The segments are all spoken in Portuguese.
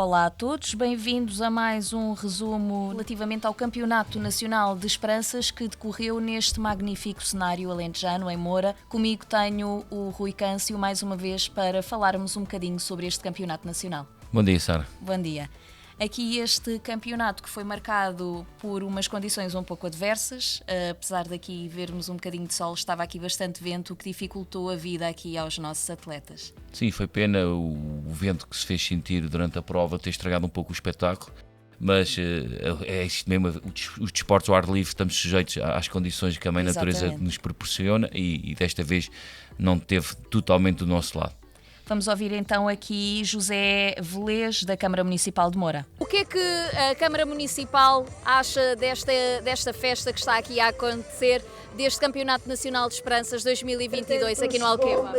Olá a todos, bem-vindos a mais um resumo relativamente ao Campeonato Nacional de Esperanças que decorreu neste magnífico cenário alentejano, em Moura. Comigo tenho o Rui Câncio mais uma vez para falarmos um bocadinho sobre este Campeonato Nacional. Bom dia, Sara. Bom dia. Aqui este campeonato que foi marcado por umas condições um pouco adversas, apesar daqui vermos um bocadinho de sol, estava aqui bastante vento, o que dificultou a vida aqui aos nossos atletas. Sim, foi pena o vento que se fez sentir durante a prova ter estragado um pouco o espetáculo, mas é isto mesmo, os desportos ao ar livre estamos sujeitos às condições que a mãe natureza nos proporciona e desta vez não teve totalmente do nosso lado. Vamos ouvir então aqui José Velez, da Câmara Municipal de Moura. O que é que a Câmara Municipal acha desta festa que está aqui a acontecer, deste Campeonato Nacional de Esperanças 2022 aqui no Alqueva?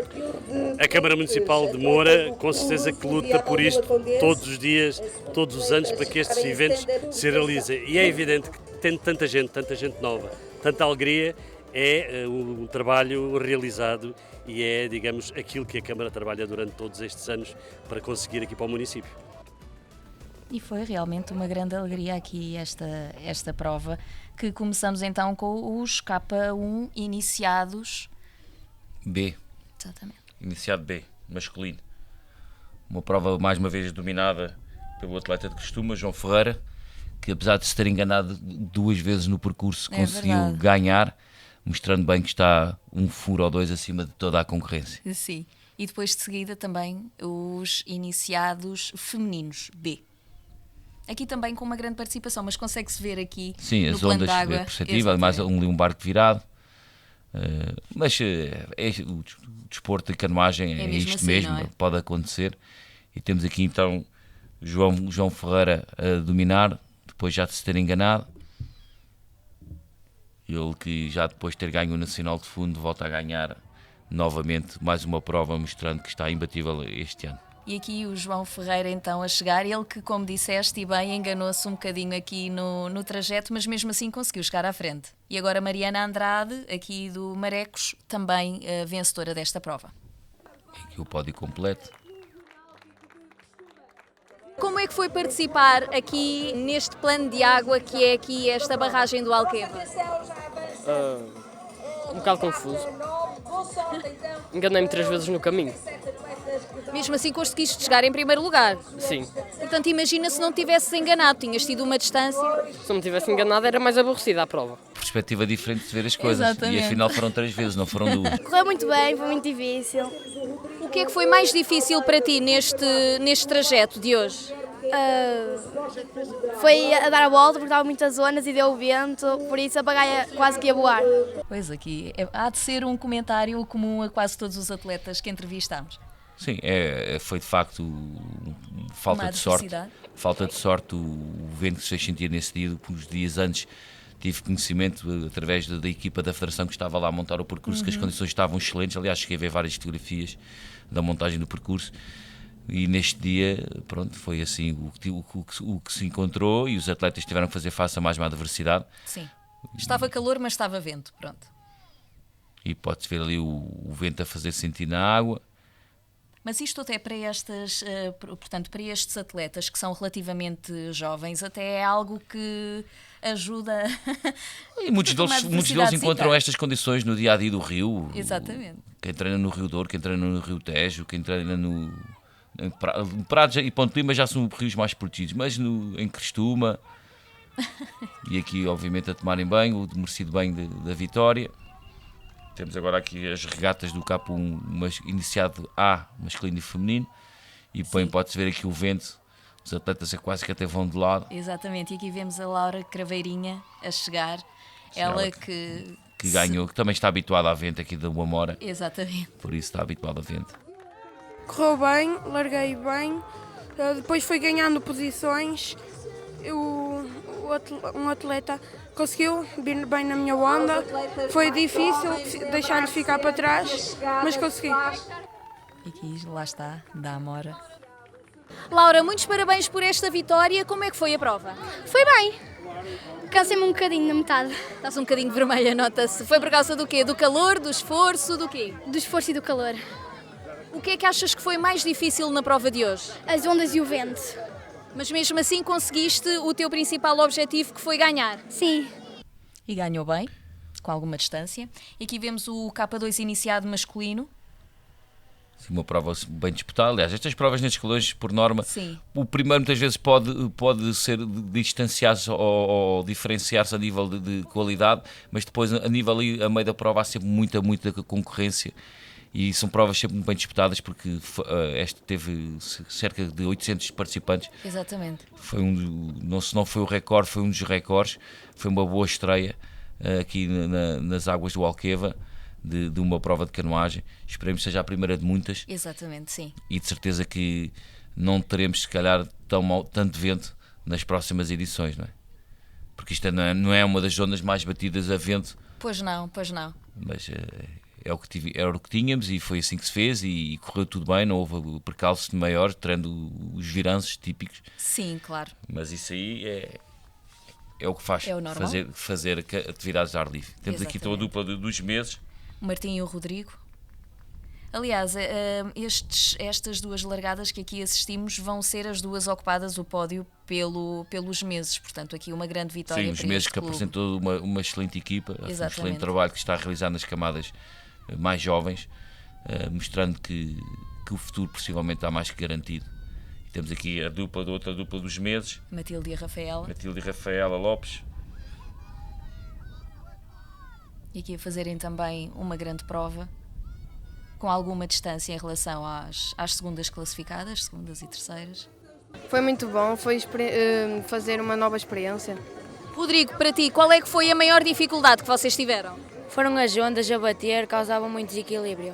A Câmara Municipal de Moura com certeza que luta por isto todos os dias, todos os anos, para que estes eventos se realizem. E é evidente que tendo tanta gente nova, tanta alegria, é um trabalho realizado e é, digamos, aquilo que a Câmara trabalha durante todos estes anos para conseguir aqui para o município. E foi realmente uma grande alegria aqui esta prova, que começamos então com os K1 iniciados B. Exatamente. Iniciado B, masculino. Uma prova mais uma vez dominada pelo atleta de costume, João Ferreira, que apesar de se ter enganado duas vezes no percurso, conseguiu ganhar, mostrando bem que está um furo ou dois acima de toda a concorrência. Sim, e depois de seguida também os iniciados femininos, B. Aqui também com uma grande participação, mas consegue-se ver aqui sim, no as plano ondas d'água. É perceptível, mais um barco virado. Mas o desporto de canoagem é isto assim, mesmo, é? Pode acontecer. E temos aqui então João Ferreira a dominar, depois já de se ter enganado. Ele que já depois de ter ganho o Nacional de Fundo volta a ganhar novamente mais uma prova, mostrando que está imbatível este ano. E aqui o João Ferreira então a chegar, ele que, como disseste e bem, enganou-se um bocadinho aqui no trajeto, mas mesmo assim conseguiu chegar à frente. E agora Mariana Andrade, aqui do Marecos, também vencedora desta prova. Aqui o pódio completo. Como é que foi participar aqui neste plano de água que é aqui esta barragem do Alqueva? Um bocado confuso. Enganei-me 3 vezes no caminho. Mesmo assim conseguiste chegar em primeiro lugar. Sim. Portanto, imagina se não tivesses enganado, tinhas tido uma distância. Se não me tivesse enganado era mais aborrecida a prova. Perspectiva diferente de ver as coisas. Exatamente. E afinal foram 3 vezes, não foram 2. Correu muito bem, foi muito difícil. O que é que foi mais difícil para ti neste trajeto de hoje? Foi a dar a volta porque estava muitas zonas e deu o vento, por isso a bagaia quase que ia voar. Pois aqui, há de ser um comentário comum a quase todos os atletas que entrevistámos. Sim, foi de facto falta de sorte. Falta de sorte, o vento que se fez sentir nesse dia, porque uns dias antes tive conhecimento através da equipa da Federação que estava lá a montar o percurso, que as condições estavam excelentes. Aliás, cheguei a ver várias fotografias da montagem do percurso. E neste dia, pronto, foi assim o que se encontrou e os atletas tiveram que fazer face a mais uma adversidade. Sim, estava calor, mas estava vento, pronto. E pode-se ver ali o vento a fazer sentir na água. Mas isto até para portanto, para estes atletas que são relativamente jovens, até é algo que ajuda. E muitos deles encontram estas condições no dia-a-dia do Rio. Exatamente. Quem treina no Rio Douro, quem treina no Rio Tejo, quem treina no Prados e Ponte Lima já são rios mais protegidos, mas em Crestuma e aqui obviamente a tomarem banho, o merecido banho da Vitória. Temos agora aqui as regatas do K1 iniciado A, masculino e feminino, e pode-se ver aqui o vento, os atletas quase que até vão de lado. Exatamente, e aqui vemos a Laura Craveirinha a chegar, ela que ganhou, que também está habituada a vento aqui da Amora. Exatamente. Por isso está habituada a vento. Correu bem, larguei bem, depois fui ganhando posições, um atleta conseguiu vir bem na minha onda, foi difícil deixar-lhe ficar para trás, mas consegui. E aqui, lá está, da Amora. Laura, muitos parabéns por esta vitória, como é que foi a prova? Foi bem, cansei-me um bocadinho na metade. Estás um bocadinho vermelha, nota-se. Foi por causa do quê? Do calor, do esforço, do quê? Do esforço e do calor. O que é que achas que foi mais difícil na prova de hoje? As ondas e o vento. Mas mesmo assim conseguiste o teu principal objetivo, que foi ganhar. Sim. E ganhou bem, com alguma distância. E aqui vemos o K2 iniciado masculino. Sim, uma prova bem disputada. Aliás, estas provas nestes escalões, por norma, Sim. o primeiro muitas vezes pode ser distanciar-se ou diferenciar-se a nível de qualidade, mas depois a nível ali, a meio da prova, há sempre muita concorrência e são provas sempre bem disputadas, porque esta teve cerca de 800 participantes. Exatamente. Foi se não foi o recorde, foi um dos recordes. Foi uma boa estreia aqui nas águas do Alqueva. De uma prova de canoagem. Esperemos que seja a primeira de muitas. Exatamente, sim. E de certeza que não teremos, se calhar, tanto vento nas próximas edições, não é? Porque isto não é uma das zonas mais batidas a vento. Pois não. Mas era o que tínhamos e foi assim que se fez e correu tudo bem, não houve percalço maior, tirando os viranços típicos. Sim, claro. Mas isso aí é o que faz, é o normal. fazer atividades de ar livre. Temos Exatamente. aqui toda a dupla dos meses. O Martim e o Rodrigo. Aliás, estas duas largadas que aqui assistimos vão ser as duas ocupadas o pódio pelos meses. Portanto, aqui uma grande vitória. Sim, os para meses este que clube. apresentou uma excelente equipa, um Exatamente. excelente trabalho que está a realizar nas camadas mais jovens, mostrando que o futuro possivelmente está mais que garantido. E temos aqui outra dupla dos meses, Matilde e Rafaela Lopes. E aqui a fazerem também uma grande prova, com alguma distância em relação às segundas classificadas, segundas e terceiras. Foi muito bom, foi fazer uma nova experiência. Rodrigo, para ti, qual é que foi a maior dificuldade que vocês tiveram? Foram as ondas a bater, causavam muito desequilíbrio.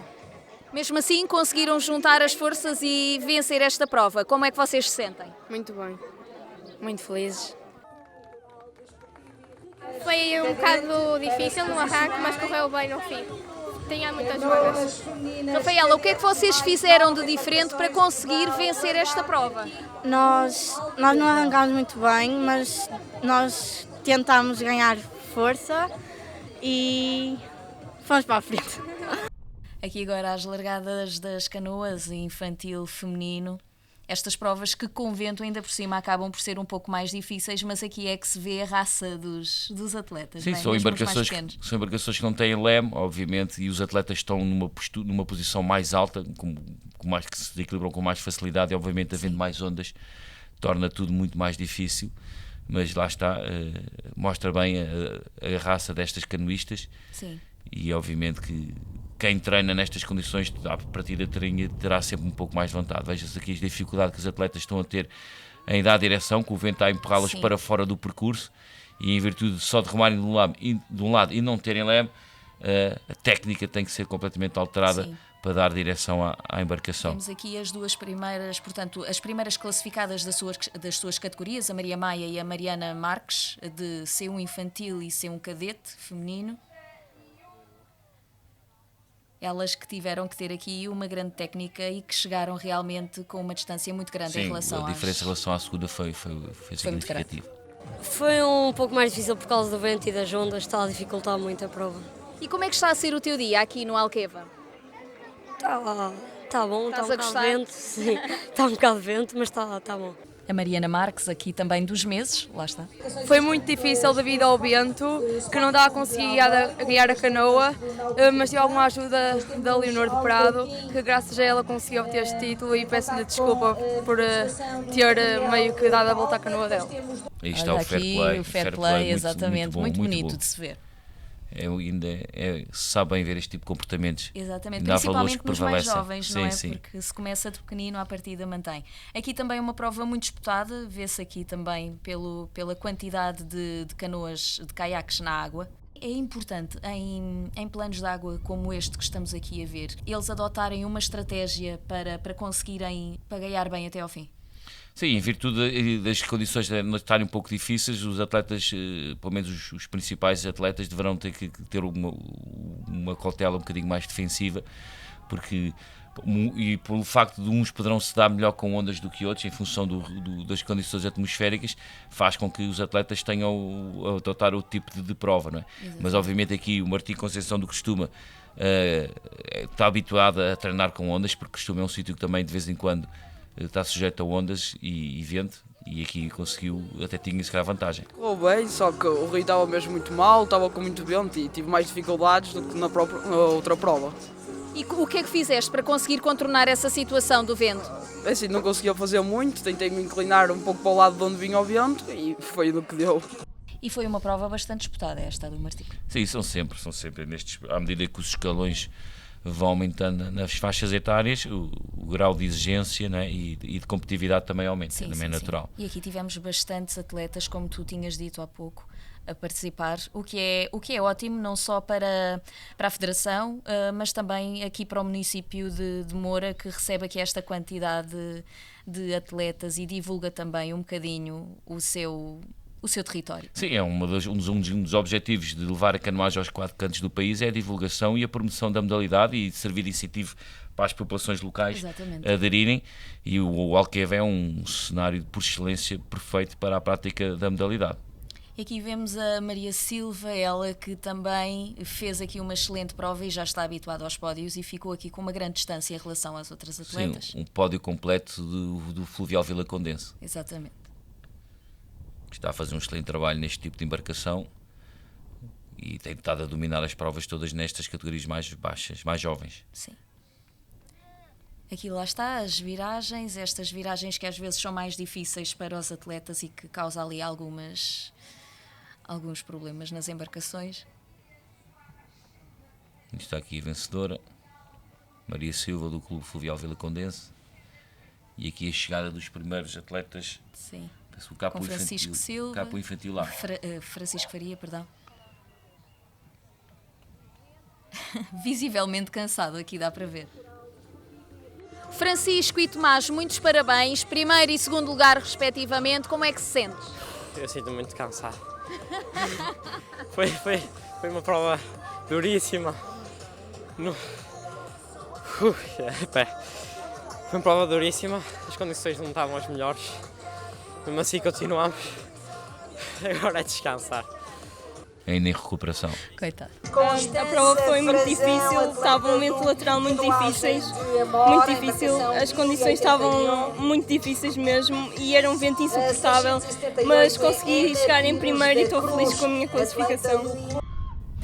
Mesmo assim, conseguiram juntar as forças e vencer esta prova. Como é que vocês se sentem? Muito bem. Muito felizes. Foi um bocado difícil no arranque, mas correu bem no fim. Tinha muitas vagas. Rafaela, o que é que vocês fizeram de diferente para conseguir vencer esta prova? Nós não arrancámos muito bem, mas nós tentámos ganhar força e fomos para a frente. Aqui agora as largadas das canoas, infantil, feminino. Estas provas que com vento ainda por cima acabam por ser um pouco mais difíceis, mas aqui é que se vê a raça dos atletas. Sim, não é? são Mesmo os mais embarcações pequenos. são embarcações que não têm leme, obviamente, e os atletas estão numa posição mais alta, que se equilibram com mais facilidade, e obviamente havendo mais ondas, torna tudo muito mais difícil. Mas lá está, mostra bem a raça destas canoístas. Sim. E obviamente que quem treina nestas condições, à partida terá sempre um pouco mais de vontade. Veja-se aqui a dificuldade que os atletas estão a ter em dar direção, que o vento está a empurrá-los para fora do percurso, e em virtude só de remarem de um lado e não terem leme, a técnica tem que ser completamente alterada. Sim. Para dar direção à embarcação. Temos aqui as duas primeiras, portanto, as primeiras classificadas das suas categorias, a Maria Maia e a Mariana Marques, de C1 infantil e C1 cadete feminino. Elas que tiveram que ter aqui uma grande técnica e que chegaram realmente com uma distância muito grande. Sim, em relação a diferença em relação à segunda foi significativa. Foi um pouco mais difícil por causa do vento e das ondas, está a dificultar muito a prova. E como é que está a ser o teu dia aqui no Alqueva? Está bom, está um bocado de vento, sim, está um bocado de vento, mas está bom. A Mariana Marques, aqui também dos meses, lá está. Foi muito difícil devido ao vento, que não dá a conseguir guiar a canoa, mas tive alguma ajuda da Leonor de Prado, que graças a ela consegui obter este título, e peço-lhe desculpa por ter meio que dado a volta à canoa dela. Aí está o fair play. O fair play, muito, exatamente, muito bonito bom. de se ver. Sabem ver este tipo de comportamentos. Exatamente, Ainda há valores principalmente que nos mais prevalecem. jovens, Sim, não é? sim. Porque se começa de pequenino, à partida mantém. Aqui também uma prova muito disputada, vê-se aqui também pela quantidade de canoas, de caiaques na água. É importante em planos de água como este que estamos aqui a ver, eles adotarem uma estratégia para conseguirem pagaiar bem até ao fim. Sim, em virtude das condições estarem um pouco difíceis, os atletas, pelo menos os principais atletas, deverão ter que ter uma cautela um bocadinho mais defensiva, porque e pelo facto de uns poderão se dar melhor com ondas do que outros, em função das condições atmosféricas, faz com que os atletas tenham a adotar outro tipo de prova, não é? Mas obviamente aqui o Martim Conceição do Costume está habituado a treinar com ondas, porque Costume é um sítio que também de vez em quando está sujeito a ondas e vento, e aqui conseguiu, até tinha se calhar vantagem. Correu bem, só que o rio estava mesmo muito mal, estava com muito vento e tive mais dificuldades do que na outra prova. E o que é que fizeste para conseguir contornar essa situação do vento? É assim, não conseguia fazer muito, tentei me inclinar um pouco para o lado de onde vinha o vento e foi no que deu. E foi uma prova bastante disputada esta do Martim. Sim, são sempre nestes, à medida que os escalões vão aumentando nas faixas etárias, o grau de exigência, né, e de competitividade também aumenta, também é natural. E aqui tivemos bastantes atletas, como tu tinhas dito há pouco, a participar, o que é ótimo, não só para a Federação, mas também aqui para o município de Moura, que recebe aqui esta quantidade de atletas e divulga também um bocadinho o seu território. Sim, é um dos objetivos de levar a canoagem aos 4 cantos do país é a divulgação e a promoção da modalidade e servir de incentivo para as populações locais aderirem, e o Alqueva é um cenário por excelência perfeito para a prática da modalidade. E aqui vemos a Maria Silva, ela que também fez aqui uma excelente prova e já está habituada aos pódios e ficou aqui com uma grande distância em relação às outras atletas. Sim, um pódio completo do Fluvial Vila Condense. Exatamente. Está a fazer um excelente trabalho neste tipo de embarcação e tem estado a dominar as provas todas nestas categorias mais baixas, mais jovens. Sim. Aqui lá está, as viragens, estas viragens que às vezes são mais difíceis para os atletas e que causam ali alguns problemas nas embarcações. Está aqui a vencedora, Maria Silva, do Clube Fluvial Vila Condense, e aqui a chegada dos primeiros atletas. Sim. Com Francisco Silva, Capo infantil lá. Francisco Faria, perdão. Visivelmente cansado, aqui dá para ver. Francisco e Tomás, muitos parabéns, primeiro e segundo lugar respectivamente, como é que se sentes? Eu sinto muito cansado. Foi uma prova duríssima. Foi uma prova duríssima, as condições não estavam as melhores. Mesmo assim continuamos. Agora é descansar. Ainda em recuperação. Coitado. A prova foi muito difícil, estava um momento lateral muito difícil, as condições estavam muito difíceis mesmo e era um vento insuportável, mas consegui chegar em primeiro e estou feliz com a minha classificação.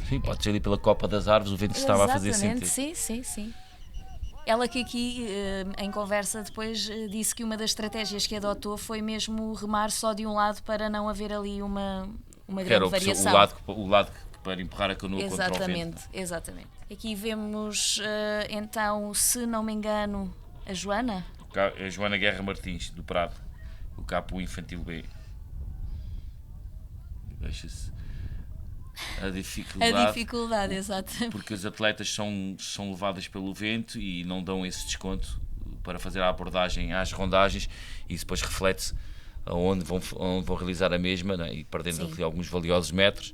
Sim, pode ser ali pela Copa das Árvores, o vento se estava a fazer sentido. Sim. Ela que aqui, em conversa depois, disse que uma das estratégias que adotou foi mesmo remar só de um lado para não haver ali uma grande variação. O lado para empurrar a canoa contra o vento. Exatamente. Aqui vemos, então, se não me engano, a Joana? A Joana Guerra Martins, do Prado, o Capo Infantil B. Deixa-se a dificuldade, exatamente. Porque as atletas são levadas pelo vento e não dão esse desconto para fazer a abordagem às rondagens, e isso depois reflete-se onde vão realizar a mesma, né? E perdendo ali alguns valiosos metros.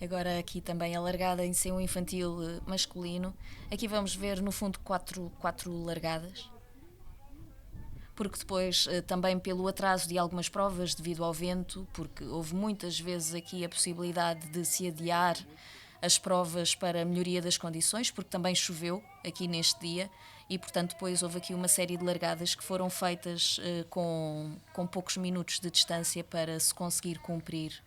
Agora aqui também a largada em ser um infantil masculino. Aqui vamos ver no fundo quatro largadas. Porque depois também pelo atraso de algumas provas devido ao vento, porque houve muitas vezes aqui a possibilidade de se adiar as provas para a melhoria das condições, porque também choveu aqui neste dia e portanto depois houve aqui uma série de largadas que foram feitas com poucos minutos de distância para se conseguir cumprir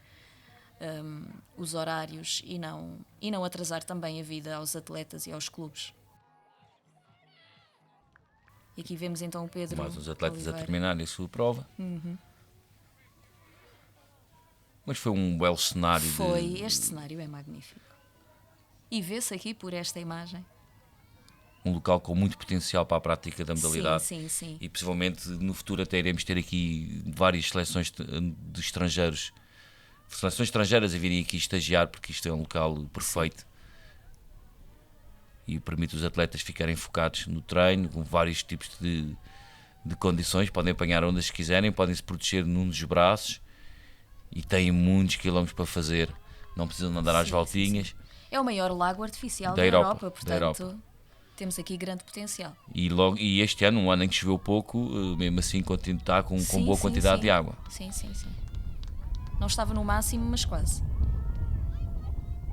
os horários e não atrasar também a vida aos atletas e aos clubes. E aqui vemos então o Pedro. Mais os atletas Oliveira a terminarem a sua prova. Mas foi um belo cenário. Este cenário é magnífico. E vê-se aqui por esta imagem. Um local com muito potencial para a prática da modalidade. Sim. E possivelmente no futuro até iremos ter aqui várias seleções de estrangeiros. Seleções estrangeiras a virem aqui estagiar, porque isto é um local perfeito. E permite os atletas ficarem focados no treino, com vários tipos de condições. Podem apanhar ondas se quiserem, podem se proteger num dos braços e têm muitos quilómetros para fazer. Não precisam andar às voltinhas. É o maior lago artificial da Europa, portanto temos aqui grande potencial. E este ano, um ano em que choveu pouco, mesmo assim está com boa quantidade de água. Sim. Não estava no máximo, mas quase.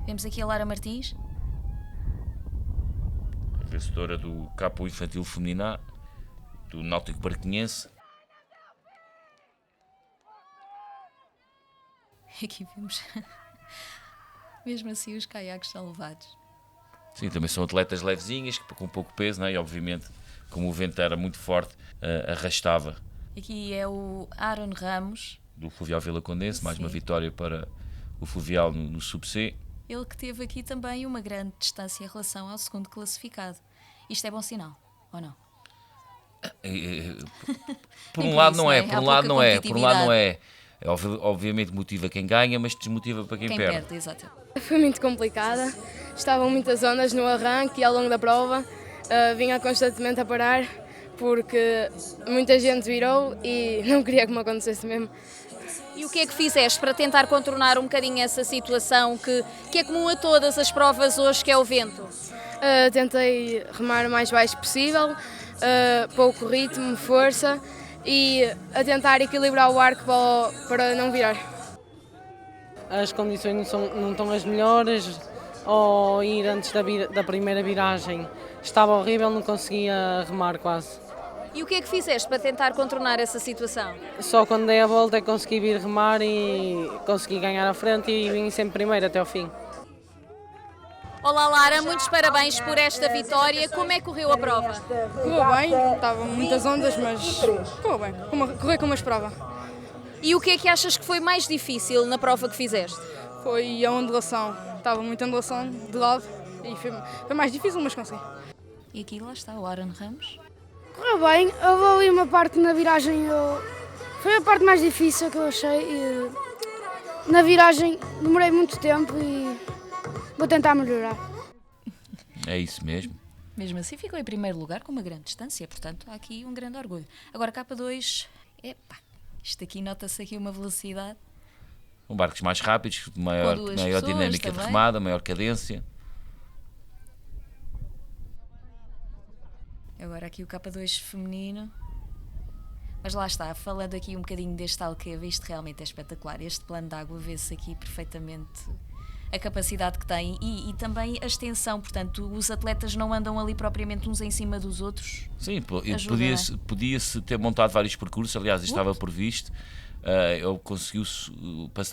Vemos aqui a Lara Martins. Vencedora do Capo Infantil Feminino do Náutico Barquinhense. Aqui vemos, mesmo assim os caiaques são levados. Sim, também são atletas levezinhas, com pouco peso, não é? E obviamente, como o vento era muito forte, arrastava. Aqui é o Aaron Ramos. Do Fluvial Vila Condense, mais uma vitória para o Fluvial no Sub-C. Ele que teve aqui também uma grande distância em relação ao segundo classificado. Isto é bom sinal, ou não? Por um lado não é, por um lado não é, por um lado não é. Obviamente motiva quem ganha, mas desmotiva para quem perde. Exato. Foi muito complicada, estavam muitas ondas no arranque e ao longo da prova, vinha constantemente a parar porque muita gente virou e não queria que me acontecesse mesmo. E o que é que fizeste para tentar contornar um bocadinho essa situação que é comum a todas as provas hoje, que é o vento? Tentei remar o mais baixo possível, pouco ritmo, força e a tentar equilibrar o arco para não virar. As condições não estão as melhores, ao ir antes da primeira viragem estava horrível, não conseguia remar quase. E o que é que fizeste para tentar contornar essa situação? Só quando dei a volta é que consegui vir remar e consegui ganhar à frente e vim sempre primeiro até ao fim. Olá Lara, muitos parabéns por esta vitória. Como é que correu a prova? Correu bem, estavam muitas ondas, mas correu bem, correu como esperava. E o que é que achas que foi mais difícil na prova que fizeste? Foi a ondulação, estava muita ondulação de lado e foi mais difícil, mas consegui. E aqui lá está o Aaron Ramos. Correu bem, houve ali uma parte na viragem, foi a parte mais difícil que eu achei. Na viragem demorei muito tempo e vou tentar melhorar. É isso mesmo. Mesmo assim ficou em primeiro lugar com uma grande distância, portanto há aqui um grande orgulho. Agora K2, isto aqui nota-se aqui uma velocidade. Barcos mais rápidos, maior dinâmica de remada, maior cadência. Agora aqui o K2 feminino. Mas lá está, falando aqui um bocadinho deste Alqueva, isto realmente é espetacular. Este plano de água vê-se aqui perfeitamente a capacidade que tem e também a extensão, portanto os atletas não andam ali propriamente uns em cima dos outros. Sim, podia-se ter montado vários percursos, aliás estava previsto. Ele conseguiu-se,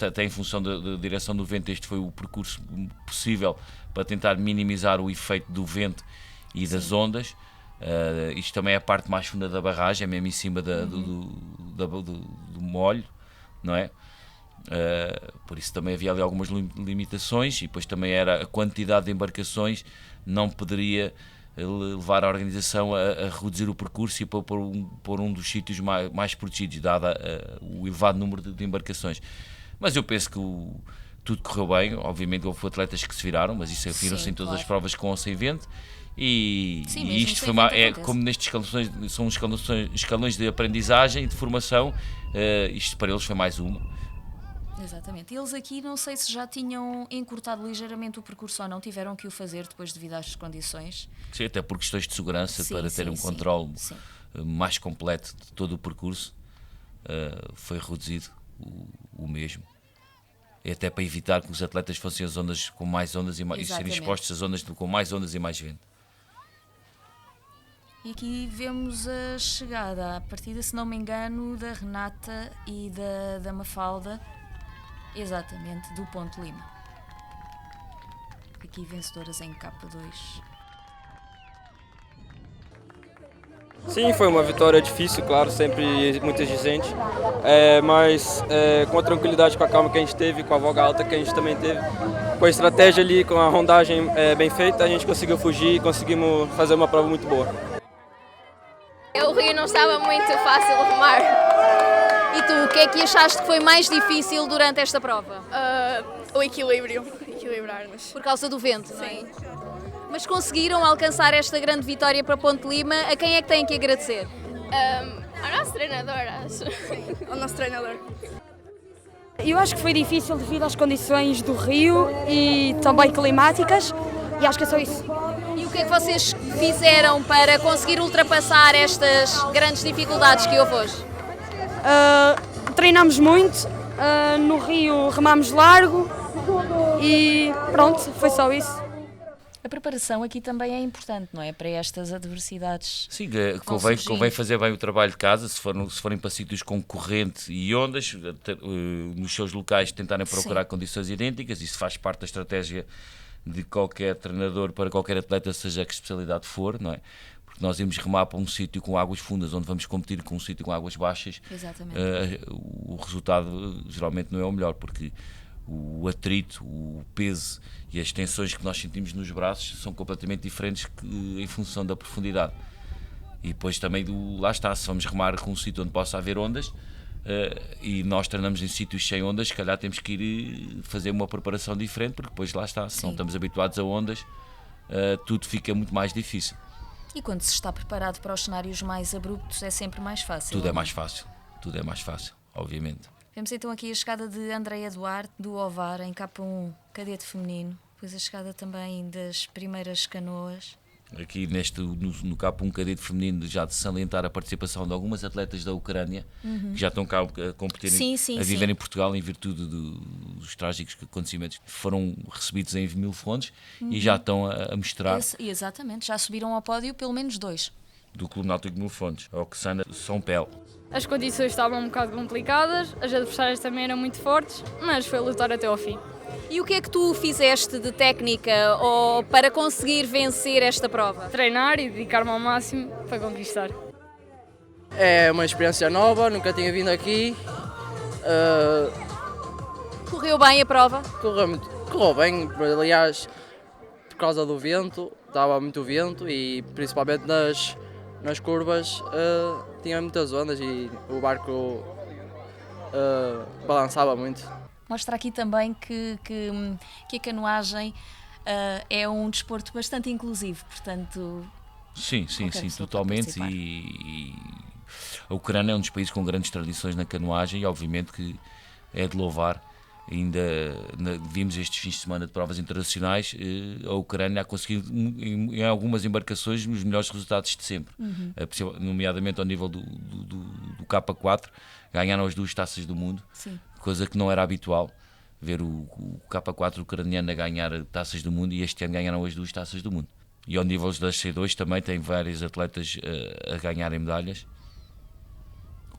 até em função da direção do vento, este foi o percurso possível para tentar minimizar o efeito do vento e das ondas. Isto também é a parte mais funda da barragem, é mesmo em cima do molho, não é? Por isso também havia ali algumas limitações e depois também era a quantidade de embarcações não poderia levar a organização a reduzir o percurso e por um dos sítios mais protegidos, dado o elevado número de embarcações. Mas eu penso que tudo correu bem. Obviamente houve atletas que se viraram, mas isso viram-se em todas as provas com ou sem vento. E isto foi como nestes escalões, são escalões de aprendizagem e de formação, isto para eles foi mais uma. Exatamente. Eles aqui não sei se já tinham encurtado ligeiramente o percurso ou não, tiveram que o fazer depois devido às condições. Sim, até por questões de segurança, para ter um controle mais completo de todo o percurso, foi reduzido o mesmo. E até para evitar que os atletas fossem as ondas com mais ondas e serem expostos às ondas com mais ondas e mais vento. E aqui vemos a chegada, à partida, se não me engano, da Renata e da Mafalda, exatamente, do Ponte Lima. Aqui vencedoras em K2. Sim, foi uma vitória difícil, claro, sempre muito exigente, mas com a tranquilidade, com a calma que a gente teve, com a voga alta que a gente também teve, com a estratégia ali, com a rondagem bem feita, a gente conseguiu fugir e conseguimos fazer uma prova muito boa. O rio não estava muito fácil de remar. E tu, o que é que achaste que foi mais difícil durante esta prova? O equilíbrio, equilibrar-nos. Por causa do vento, não é? Mas conseguiram alcançar esta grande vitória para Ponte Lima. A quem é que têm que agradecer? Ao nosso treinador, acho. Ao nosso treinador. Eu acho que foi difícil devido às condições do rio e também climáticas, e acho que é só isso. E o que é que vocês fizeram para conseguir ultrapassar estas grandes dificuldades que houve hoje? Treinamos muito, no rio remamos largo e pronto, foi só isso. preparação aqui também é importante, não é? Para estas adversidades. Sim, convém fazer bem o trabalho de casa, se forem para sítios com corrente e ondas, nos seus locais tentarem procurar condições idênticas. Isso faz parte da estratégia de qualquer treinador para qualquer atleta, seja que especialidade for, não é? Porque nós irmos remar para um sítio com águas fundas, onde vamos competir com um sítio com águas baixas, o resultado geralmente não é o melhor, porque o atrito, o peso e as tensões que nós sentimos nos braços são completamente diferentes em função da profundidade. E depois também lá está, se vamos remar com um sítio onde possa haver ondas, e nós treinamos em sítios sem ondas, se calhar temos que ir fazer uma preparação diferente, porque depois lá está, se não estamos habituados a ondas, tudo fica muito mais difícil. E quando se está preparado para os cenários mais abruptos é sempre mais fácil. Tudo é mais fácil, obviamente. Vemos então aqui a chegada de Andreia Duarte, do Ovar, em K1 cadete feminino, depois a chegada também das primeiras canoas. Aqui no K1 cadete feminino, já de salientar a participação de algumas atletas da Ucrânia, que já estão cá a competir, a viver em Portugal em virtude dos trágicos acontecimentos que foram recebidos em Mil Fontes, e já estão a mostrar. Exatamente, já subiram ao pódio pelo menos 2. Do Clube Náutico de Mil Fontes, a Oxana São Pel. As condições estavam um bocado complicadas, as adversárias também eram muito fortes, mas foi lutar até ao fim. E o que é que tu fizeste de técnica ou para conseguir vencer esta prova? Treinar e dedicar-me ao máximo para conquistar. É uma experiência nova, nunca tinha vindo aqui. Correu bem a prova? Correu bem, aliás, por causa do vento, dava muito vento e principalmente nas curvas tinha muitas ondas e o barco balançava muito. Mostra aqui também que a canoagem é um desporto bastante inclusivo, portanto... Sim, totalmente. E a Ucrânia é um dos países com grandes tradições na canoagem e obviamente que é de louvar. Ainda vimos estes fins de semana de provas internacionais, a Ucrânia a conseguir em algumas embarcações os melhores resultados de sempre, nomeadamente ao nível do K4, ganharam as 2 taças do mundo. Sim. Coisa que não era habitual, ver o K4 ucraniano a ganhar taças do mundo, e este ano ganharam as 2 taças do mundo. E ao nível das C2 também tem vários atletas a ganharem medalhas,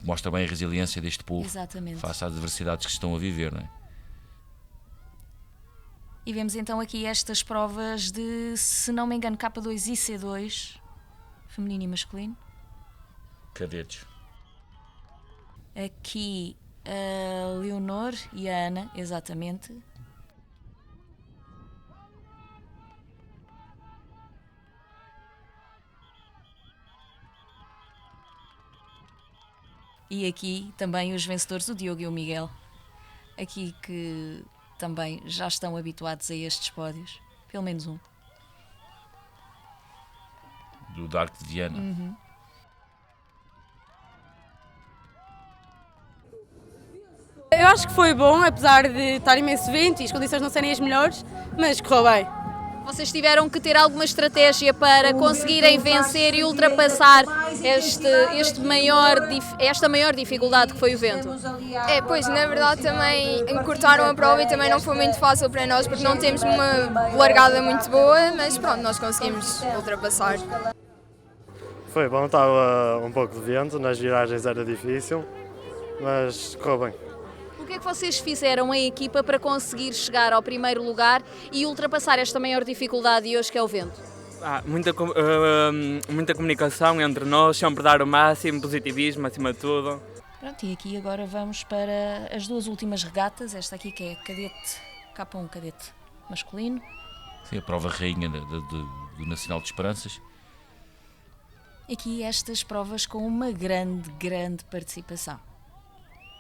mostra bem a resiliência deste povo. Exatamente. Face às adversidades que estão a viver, não é? E vemos então aqui estas provas de, se não me engano, K2 e C2, feminino e masculino. Cadetes. Aqui a Leonor e a Ana, exatamente. E aqui também os vencedores, o Diogo e o Miguel. Aqui que também já estão habituados a estes pódios, pelo menos um. Do Dark de Viana. Eu acho que foi bom, apesar de estar imenso vento e as condições não serem as melhores, mas correu bem. Vocês tiveram que ter alguma estratégia para conseguirem vencer e ultrapassar esta maior dificuldade que foi o vento? Pois, na verdade também encurtaram a prova e também não foi muito fácil para nós porque não temos uma largada muito boa, mas pronto, nós conseguimos ultrapassar. Foi bom, estava um pouco de vento, nas viragens era difícil, mas correu bem. O que é que vocês fizeram em equipa para conseguir chegar ao primeiro lugar e ultrapassar esta maior dificuldade de hoje, que é o vento? Muita comunicação entre nós, sempre dar o máximo, positivismo acima de tudo. Pronto, e aqui agora vamos para as 2 últimas regatas, esta aqui que é cadete, K1 cadete masculino. Sim, a prova rainha do Nacional de Esperanças. Aqui estas provas com uma grande participação.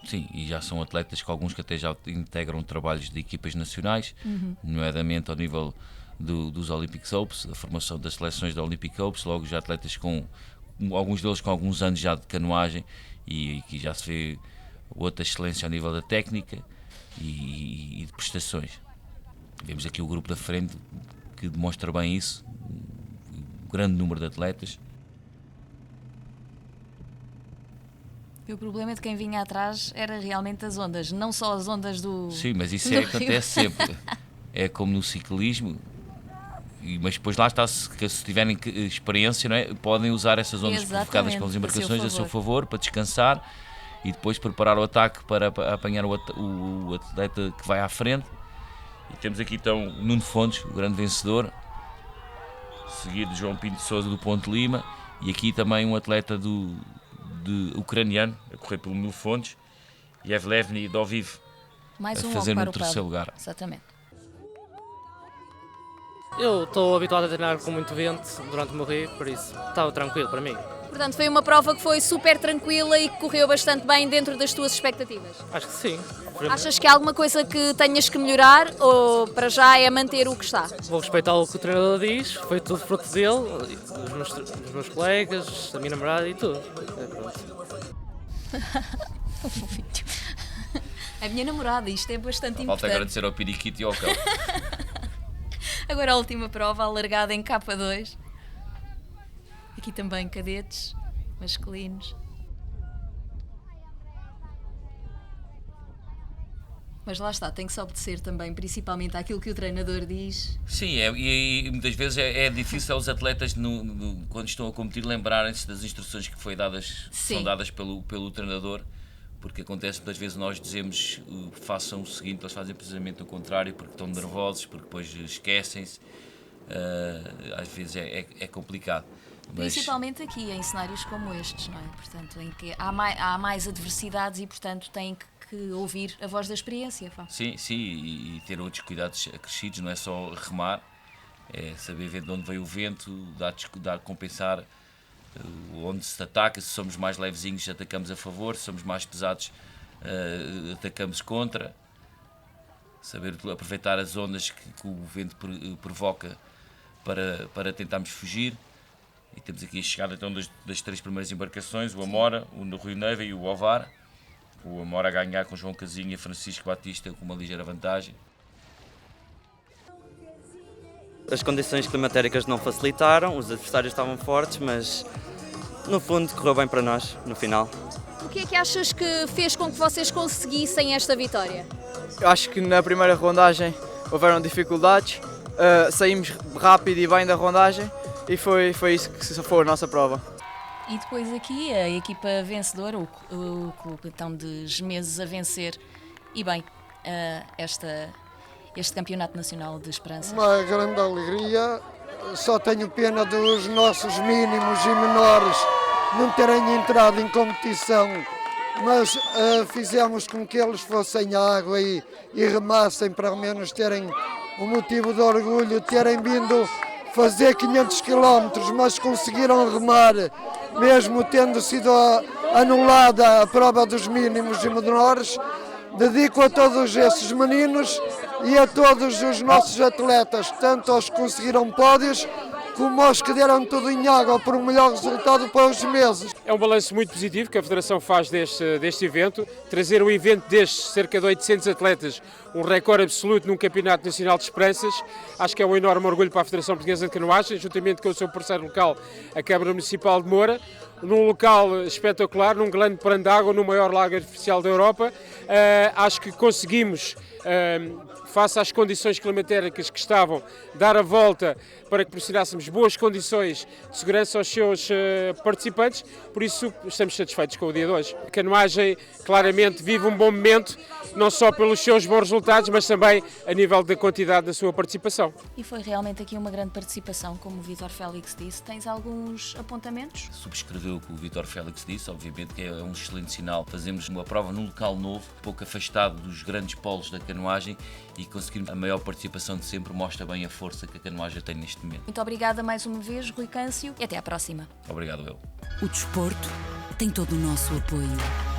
Sim, e já são atletas que alguns que até já integram trabalhos de equipas nacionais, nomeadamente ao nível dos Olympic Oaks, da formação das seleções da Olympic Oaks, logo já atletas com alguns deles com alguns anos já de canoagem, e aqui já se vê outra excelência ao nível da técnica e de prestações. Vemos aqui o grupo da frente que demonstra bem isso, um grande número de atletas. O problema de quem vinha atrás era realmente as ondas, não só as ondas do... Sim, mas isso acontece sempre. É como no ciclismo, Mas depois lá está, se tiverem experiência, não é? Podem usar essas ondas provocadas pelas embarcações a seu favor, para descansar e depois preparar o ataque para apanhar o atleta que vai à frente. E temos aqui então Nuno Fontes, o grande vencedor, seguido de João Pinto de Sousa do Ponte Lima, e aqui também um atleta ucraniano a correr pelo Nuno Fontes, Yevlevny Doviv, a fazer no terceiro lugar. Exatamente. Eu estou habituado a treinar com muito vento durante o meu rio, por isso estava tranquilo para mim. Portanto, foi uma prova que foi super tranquila e que correu bastante bem dentro das tuas expectativas? Acho que sim. Achas que há alguma coisa que tenhas que melhorar ou para já é manter o que está? Vou respeitar o que o treinador diz, foi tudo fruto dele, dos meus colegas, da minha namorada e tudo. A minha namorada, isto é bastante importante. Falta agradecer ao Periquito e ao Cão. Agora a última prova, a largada em K2. Aqui também cadetes masculinos. Mas lá está, tem que se obedecer também, principalmente àquilo que o treinador diz. Sim, e muitas vezes é difícil aos atletas, quando estão a competir, lembrarem-se das instruções que são dadas pelo treinador, porque acontece muitas vezes nós dizemos façam o seguinte, eles fazem precisamente o contrário, porque estão nervosos, porque depois esquecem-se. Às vezes é complicado. Principalmente aqui, em cenários como estes, não é? Portanto, em que há mais adversidades e, portanto, têm que ouvir a voz da experiência. Sim, e ter outros cuidados acrescidos, não é só remar, é saber ver de onde veio o vento, dar compensar onde se ataca. Se somos mais levezinhos, atacamos a favor, se somos mais pesados, atacamos contra. Saber aproveitar as ondas que o vento provoca para tentarmos fugir. E temos aqui a chegada então das três primeiras embarcações, o Amora, o Rui Neiva e o Ovar. O Amora a ganhar com João Casinha e Francisco Batista com uma ligeira vantagem. As condições climatéricas não facilitaram, os adversários estavam fortes, mas no fundo correu bem para nós, no final. O que é que achas que fez com que vocês conseguissem esta vitória? Eu acho que na primeira rondagem houveram dificuldades, saímos rápido e bem da rondagem e foi isso que foi a nossa prova. E depois aqui a equipa vencedora, o clube então de meses a vencer, e bem, este Campeonato Nacional de Esperanças. Uma grande alegria, só tenho pena dos nossos mínimos e menores não terem entrado em competição, mas fizemos com que eles fossem à água e remassem para ao menos terem um motivo de orgulho, terem vindo fazer 500 km, mas conseguiram remar, mesmo tendo sido anulada a prova dos mínimos e menores. Dedico a todos esses meninos e a todos os nossos atletas, tanto aos que conseguiram pódios, como aos que deram tudo em água por um melhor resultado para os meses. É um balanço muito positivo que a Federação faz deste evento. Trazer um evento destes, cerca de 800 atletas, um recorde absoluto num Campeonato Nacional de Esperanças, acho que é um enorme orgulho para a Federação Portuguesa de Canoagem, juntamente com o seu parceiro local, a Câmara Municipal de Moura, num local espetacular, num grande plano de água, no maior lago artificial da Europa. Acho que conseguimos, face às condições climatéricas que estavam, dar a volta para que proporcionássemos boas condições de segurança aos seus participantes, por isso estamos satisfeitos com o dia de hoje. A canoagem claramente vive um bom momento, não só pelos seus bons resultados, mas também a nível da quantidade da sua participação. E foi realmente aqui uma grande participação, como o Vítor Félix disse. Tens alguns apontamentos? Subscreveu o que o Vítor Félix disse, obviamente que é um excelente sinal. Fazemos uma prova num local novo, pouco afastado dos grandes polos da canoagem, e conseguirmos a maior participação de sempre mostra bem a força que a canoagem tem neste momento. Muito obrigada mais uma vez, Rui Câncio, e até à próxima. Obrigado, eu. O desporto tem todo o nosso apoio.